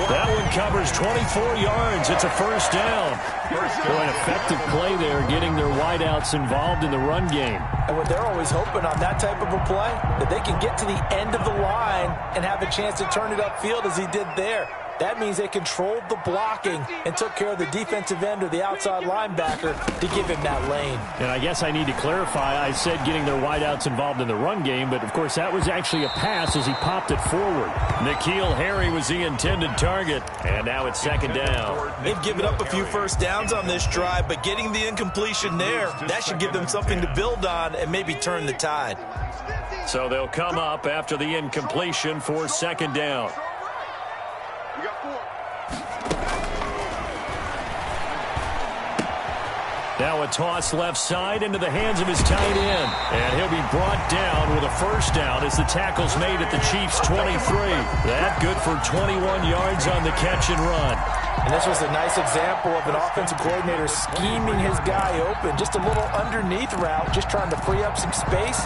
That one covers 24 yards. It's a first down. Boy, an effective play there, getting their wideouts involved in the run game. And what they're always hoping on that type of a play, that they can get to the end of the line and have a chance to turn it upfield as he did there. That means they controlled the blocking and took care of the defensive end or the outside linebacker to give him that lane. And I guess I need to clarify, I said getting their wideouts involved in the run game, but of course that was actually a pass as he popped it forward. N'Keal Harry was the intended target, and now it's second down. They've given up a few first downs on this drive, but getting the incompletion there, that should give them something to build on and maybe turn the tide. So they'll come up after the incompletion for second down. Now a toss left side into the hands of his tight end. And he'll be brought down with a first down as the tackle's made at the Chiefs' 23. That good for 21 yards on the catch and run. And this was a nice example of an offensive coordinator scheming his guy open. Just a little underneath route, just trying to free up some space.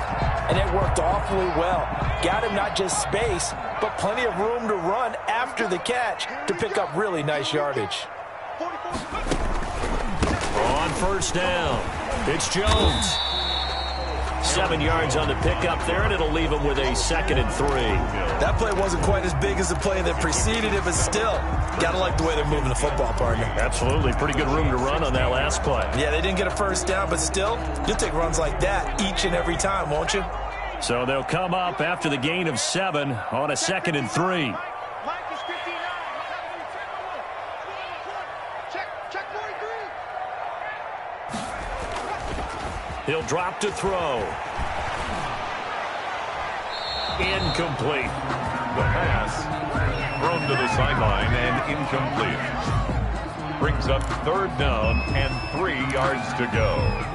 And it worked awfully well. Got him not just space, but plenty of room to run after the catch to pick up really nice yardage. On first down, it's Jones. 7 yards on the pickup there, and it'll leave him with a 2nd and 3. That play wasn't quite as big as the play that preceded it, but still, got to like the way they're moving the football, partner. Absolutely. Pretty good room to run on that last play. Yeah, they didn't get a first down, but still, you'll take runs like that each and every time, won't you? So they'll come up after the gain of 7 on a 2nd and 3. He'll drop to throw. Incomplete. The pass thrown to the sideline and incomplete. Brings up third down and 3 yards to go.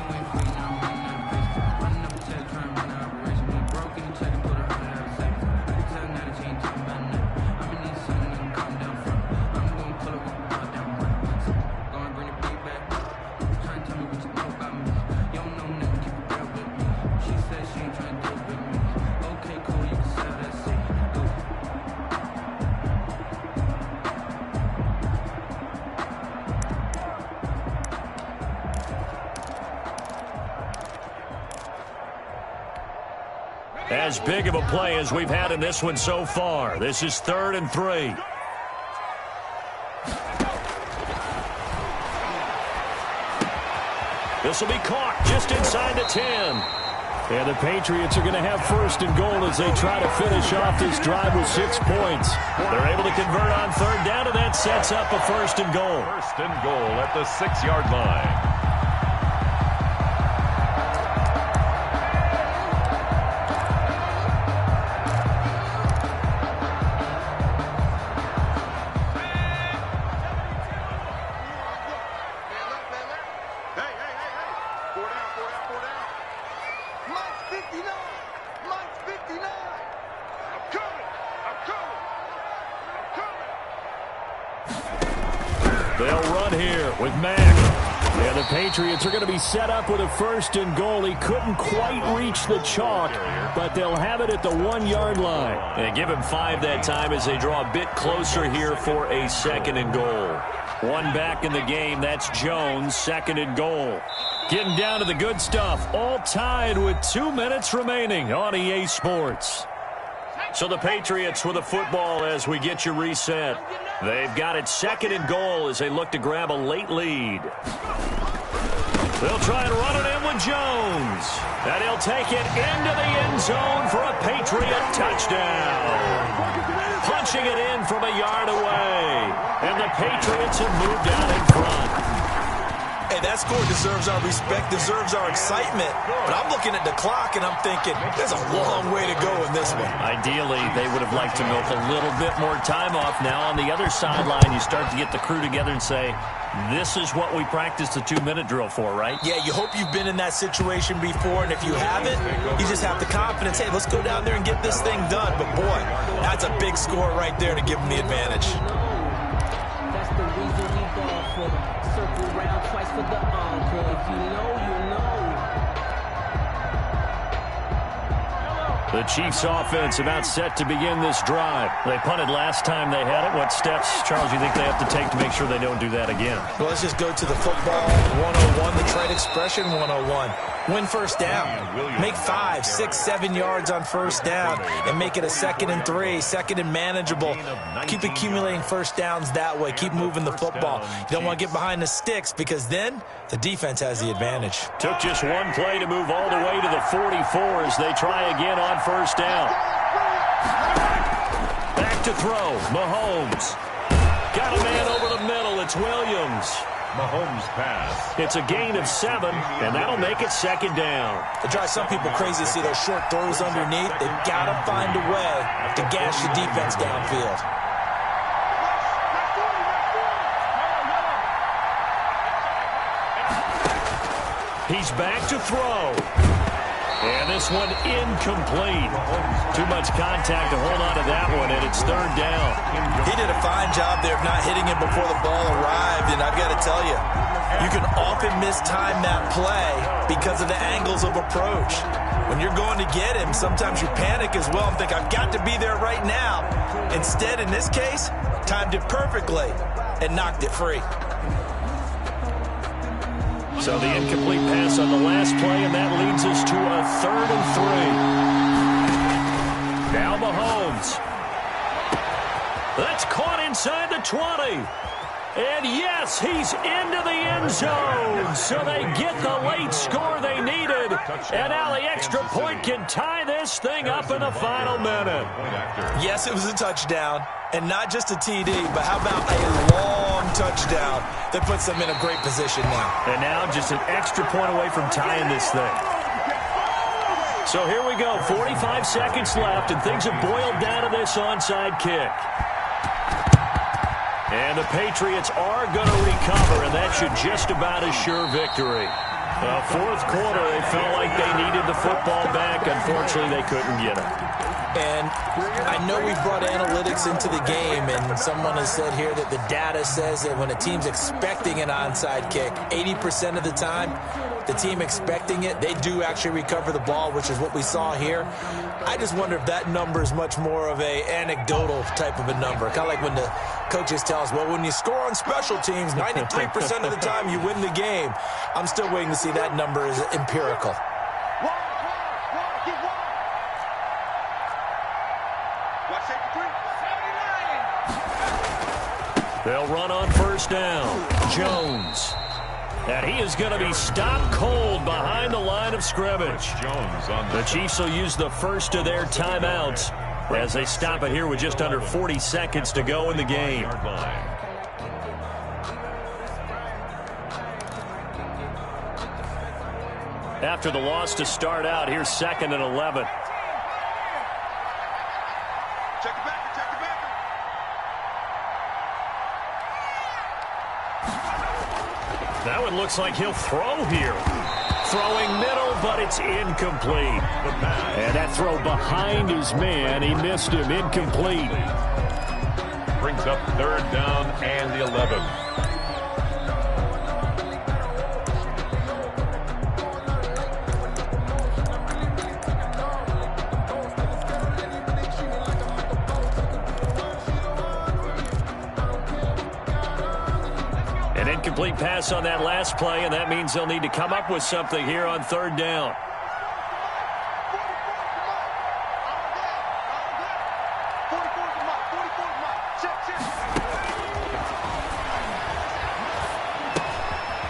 As big of a play as we've had in this one so far. This is 3rd and 3. This will be caught just inside the 10. And the Patriots are going to have 1st and goal as they try to finish off this drive with 6 points. They're able to convert on 3rd down, and that sets up a 1st and goal. 1st and goal at the 6-yard line. They'll run here with Mack. And the Patriots are going to be set up with a 1st and goal. He couldn't quite reach the chalk, but they'll have it at the 1-yard line. And give him 5 that time as they draw a bit closer here for a 2nd and goal. One back in the game. That's Jones, 2nd and goal. Getting down to the good stuff. All tied with 2 minutes remaining on EA Sports. So the Patriots with a football as we get you reset. They've got it 2nd and goal as they look to grab a late lead. They'll try and run it in with Jones. And he'll take it into the end zone for a Patriot touchdown. Punching it in from a yard away. And the Patriots have moved out in front. Hey, that score deserves our respect, deserves our excitement. But I'm looking at the clock, and I'm thinking, there's a long way to go in this one. Ideally, they would have liked to milk a little bit more time off. Now on the other sideline, you start to get the crew together and say, this is what we practiced the 2-minute drill for, right? Yeah, you hope you've been in that situation before, and if you haven't, you just have the confidence, hey, let's go down there and get this thing done. But, boy, that's a big score right there to give them the advantage. That's the reason we ball for. Circle round twice for the encore. If you know, you know. The Chiefs offense about set to begin this drive. They punted last time they had it. What steps, Charles, you think they have to take to make sure they don't do that again? Well, let's just go to the football 101, the trade expression 101. Win first down. Make 5, 6, 7 yards on first down and make it a 2nd and 3, 2nd and manageable. Keep accumulating first downs that way. Keep moving the football. You don't want to get behind the sticks because then the defense has the advantage. Took just one play to move all the way to the 44 as they try again on first down. Back to throw. Mahomes. Got a man over the middle. It's Williams. Mahomes pass. It's a gain of 7, and that'll make it 2nd down. It drives some people crazy to see those short throws underneath. They've got to find a way to gash the defense downfield. He's back to throw. And this one incomplete. Too much contact to hold on to that one, and it's 3rd down. He did a fine job there of not hitting it before the ball arrived, and I've got to tell you, you can often mistime that play because of the angles of approach. When you're going to get him, sometimes you panic as well and think, I've got to be there right now. Instead, in this case, timed it perfectly and knocked it free. So the incomplete pass on the last play, and that leads us to a 3rd and 3. Now Mahomes. That's caught inside the 20. And yes, he's into the end zone. So they get the late score they needed. And now the extra point can tie this thing up in the final minute. Yes, it was a touchdown. And not just a TD, but how about a long touchdown that puts them in a great position now. And now just an extra point away from tying this thing. So here we go, 45 seconds left, and things have boiled down to this onside kick. And the Patriots are going to recover, and that should just about assure victory. Fourth quarter, they felt like they needed the football back. Unfortunately, they couldn't get it. And I know we brought analytics into the game, and someone has said here that the data says that when a team's expecting an onside kick, 80% of the time, the team expecting it, they do actually recover the ball, which is what we saw here. I just wonder if that number is much more of a anecdotal type of a number. Kind of like when the coaches tell us, well, when you score on special teams, 93% of the time you win the game. I'm still waiting to see that number is empirical. They'll run on first down. Jones. And he is going to be stopped cold behind the line of scrimmage. The Chiefs will use the first of their timeouts as they stop it here with just under 40 seconds to go in the game. After the loss to start out, here's 2nd and 11. That one looks like he'll throw here. Throwing middle, but it's incomplete. And that throw behind his man, he missed him. Incomplete. Brings up 3rd down and 11. Incomplete pass on that last play, and that means they'll need to come up with something here on 3rd down.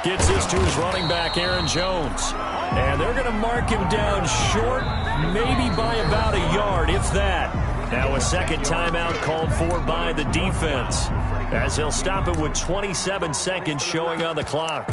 Gets this to his running back, Aaron Jones. And they're going to mark him down short, maybe by about a yard, if that. Now a second timeout called for by the defense, as they'll stop it with 27 seconds showing on the clock.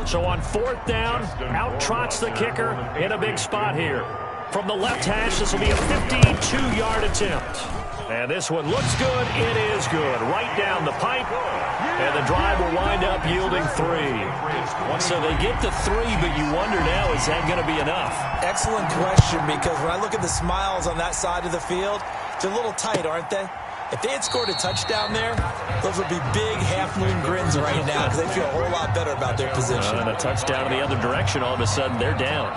So on fourth down, out trots the kicker in a big spot here. From the left hash, this will be a 52-yard attempt. And this one looks good. It is good. Right down the pipe. And the drive will wind up yielding 3. So they get the 3, but you wonder now, is that going to be enough? Excellent question, because when I look at the smiles on that side of the field, they're a little tight, aren't they? If they had scored a touchdown there, those would be big half-moon grins right now because they feel a whole lot better about their position. And a touchdown in the other direction, all of a sudden they're down.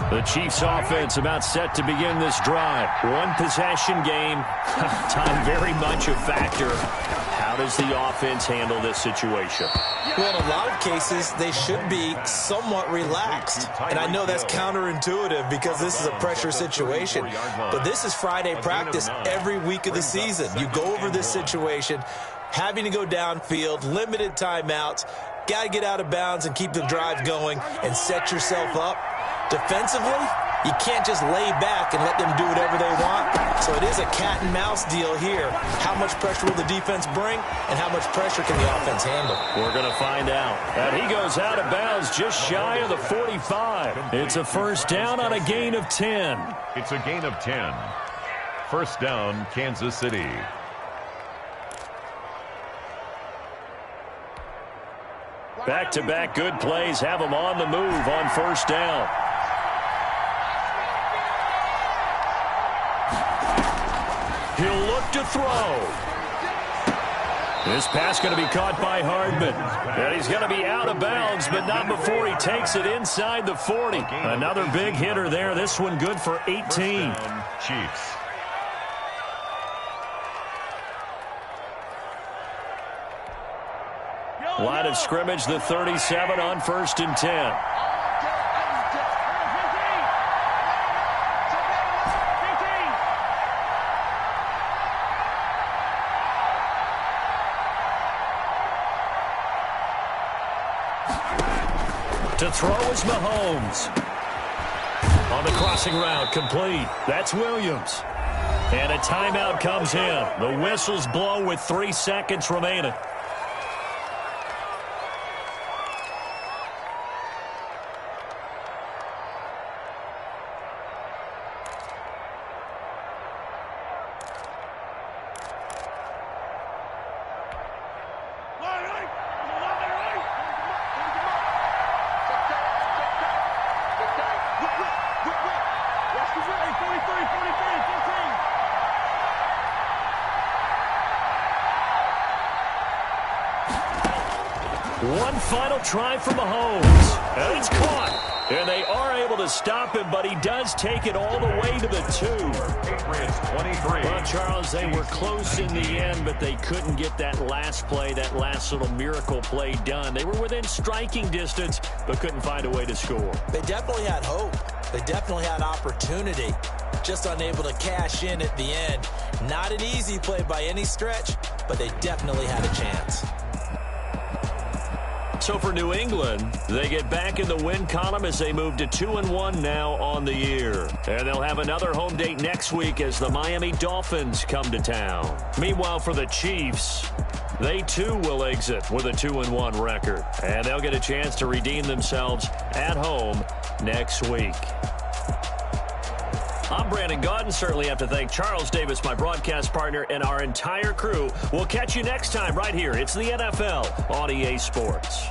The Chiefs offense about set to begin this drive. One possession game. Time very much a factor. How does the offense handle this situation? Well, in a lot of cases, they should be somewhat relaxed. And I know that's counterintuitive because this is a pressure situation. But this is Friday practice every week of the season. You go over this situation, having to go downfield, limited timeouts, got to get out of bounds and keep the drive going and set yourself up. Defensively, you can't just lay back and let them do whatever they want. So it is a cat and mouse deal here. How much pressure will the defense bring, and how much pressure can the offense handle? We're going to find out. And he goes out of bounds just shy of the 45. It's a first down on a gain of 10. It's a gain of 10. First down, Kansas City. Back-to-back good plays have them on the move on first down. He'll look to throw. This pass going to be caught by Hardman. And he's going to be out of bounds, but not before he takes it inside the 40. Another big hitter there. This one good for 18. Chiefs. Line of scrimmage, the 37 on first and 10. To throw is Mahomes. On the crossing route, complete. That's Williams. And a timeout comes in. The whistles blow with 3 seconds remaining. One final try for Mahomes. And it's caught. And they are able to stop him, but he does take it all the way to the 2. Patriots 23. Well, Charles, they were close in the end, but they couldn't get that last play, that last little miracle play done. They were within striking distance, but couldn't find a way to score. They definitely had hope. They definitely had opportunity. Just unable to cash in at the end. Not an easy play by any stretch, but they definitely had a chance. So for New England, they get back in the win column as they move to 2-1 now on the year. And they'll have another home date next week as the Miami Dolphins come to town. Meanwhile, for the Chiefs, they too will exit with a 2-1 record. And they'll get a chance to redeem themselves at home next week. I'm Brandon Gaudin. Certainly have to thank Charles Davis, my broadcast partner, and our entire crew. We'll catch you next time right here. It's the NFL on EA Sports.